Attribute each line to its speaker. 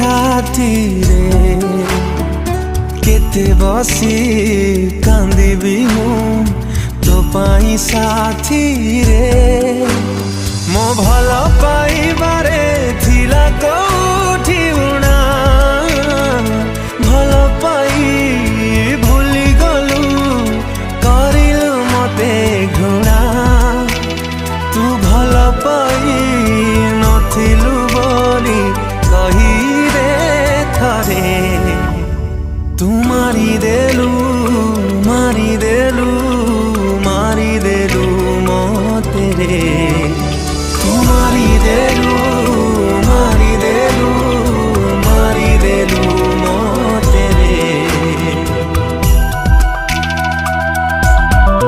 Speaker 1: छाती रे केते बसी कांदिबी मु तो पाई साथी रे मो भल पाइबारे थिला कोठी उणा भल पाई भूली गलु करिलु मते घुणा तू भल पाई नथिलु बोली कही रे थरे तू मारी देलु